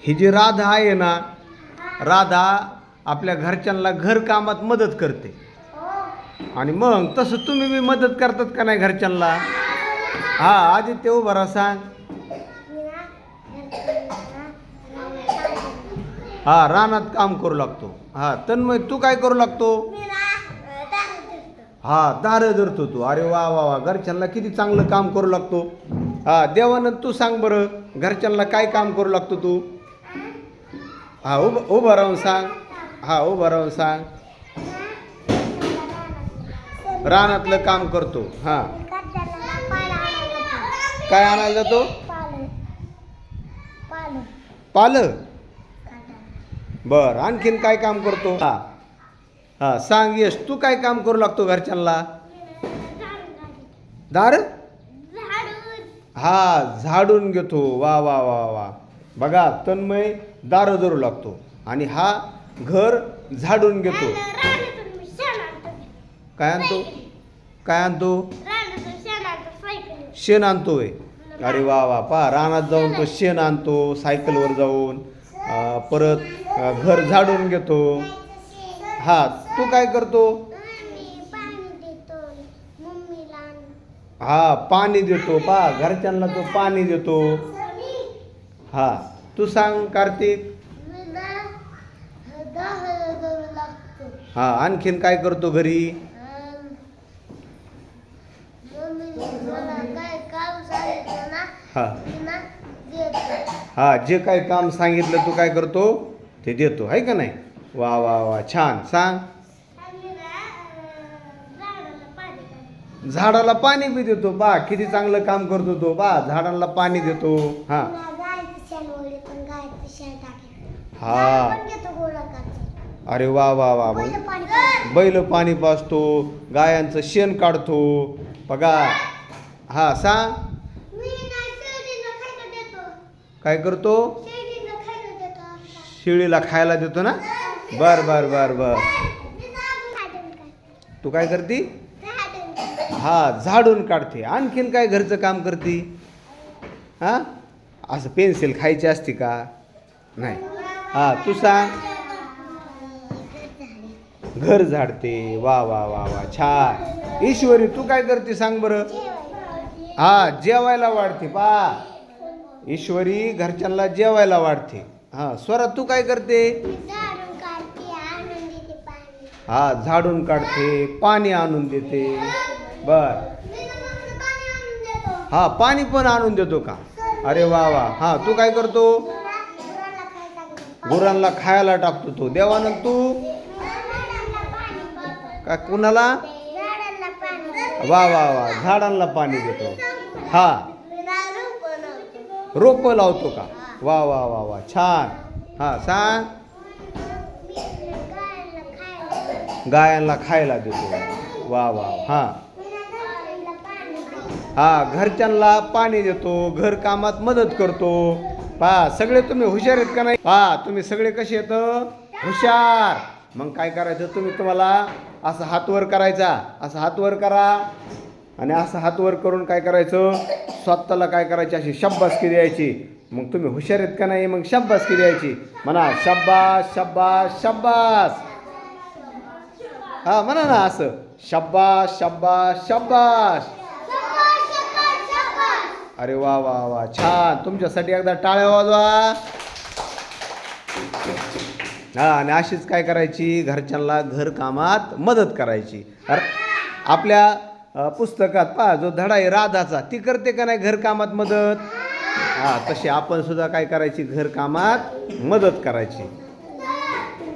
ही जी राधा आहे ना, राधा आपल्या घरच्यांना घरकामात मदत करते. आणि मग तसं तुम्ही बी मदत करतात का नाही घरच्यांना? हा, आदित्य उभा राहा, सांग. हा, रानात काम करू लागतो. हा, तन्मय तू काय करू लागतो? हा, दारं धरतो तू. अरे वा वा वा, घरच्यांना किती चांगलं काम करू लागतो. हा, देवानंद तू सांग बरं, घरच्यांना काय काम करू लागतो तू? हा, उभं राहून सांग. हा, उभं राहून सांग. रानातलं काम करतो. हा, काय आणायला जातो? पालं. बर, आणखीन काय काम करतो? हा हा, सांग यश, तू काय काम करू लागतो घरच्यांना? दार. हा, झाडून घेतो. वा वा वा वा. बघा, तन्मय दार धरू लागतो आणि हा घर झाडून घेतो. काय आणतो? काय आणतो? शेण आणतोय. अरे वा वा, पा रानात जाऊन तो शेण आणतो, सायकलवर जाऊन. परत घर झाडून घेतो. हा, तू काय करतो? हा, पाणी देतो. पा घरच्यांना तो पाणी देतो. हा, तू सांग कार्तिक. हा, आणखीन काय करतो घरी? हा हा, जे काय काम सांगितलं तू काय करतो ते देतो, आहे का नाही? वा वा वा, छान. सांग. झाडाला पाणी बी देतो. बा किती चांगलं काम करतो तो. बा झाडांना पाणी देतो. हा हा, अरे वा वा वा. बैल पाणी पाजतो, गायांचं शेण काढतो. बघा. हा, सांग. काय करतो? शेळीला खायला देतो ना. बर बर बर बर. तू काय करती? हा, झाडून काढते. आणखीन काय घरचं काम करते? हा, असं पेन्सिल खायची असते का? नाही. हा, तू सांग. घर झाडते. वा वा वा वा, छान. ईश्वरी तू काय करते सांग बरं? हा, जेवायला वाढते. पा ईश्वरी घरच्यांना जेवायला वाढते. हा, स्वरा तू काय करते? हा, झाडून काढते, पाणी आणून देते. बर. हा, पाणी पण आणून देतो का? अरे वा वा. हा, तू काय करतो? गुरांना खायला टाकतो तो. देवानंद तू का कुणाला? वा वा वा, झाडांना पाणी देतो. हा, रोप लावतो का? वा वा वा वा, छान. हा, सांग. गायांना खायला देतो. वा वा. हा हा, घरच्यांना पाणी देतो, घर कामात मदत करतो. पहा, सगळे तुम्ही हुशार आहेत का नाही? पहा, तुम्ही सगळे कसे आहेत? हुशार. मग काय करायचं? तुम्हाला असं हात वर करायचा. असं हात वर करा आणि असं हात वर करून काय करायचं? स्वतःला काय करायची? अशी शाबासकी द्यायची. मग तुम्ही हुशार आहेत का नाही? मग शाबासकी द्यायची. म्हणा शाबास शाबास शाबास. हा, म्हणा ना असं, शाबास शाबास शाबास. अरे वा वा वा, छान. तुमच्यासाठी एकदा टाळ्या वाजवा. हा, आणि अशीच काय करायची? घरच्यांना घर कामात मदत करायची. आपल्या पुस्तकात पहा, जो धडा आहे राधाचा, ती करते का नाही घर कामात मदत? हा, तशी आपण सुद्धा काय करायची? घर कामात मदत करायची.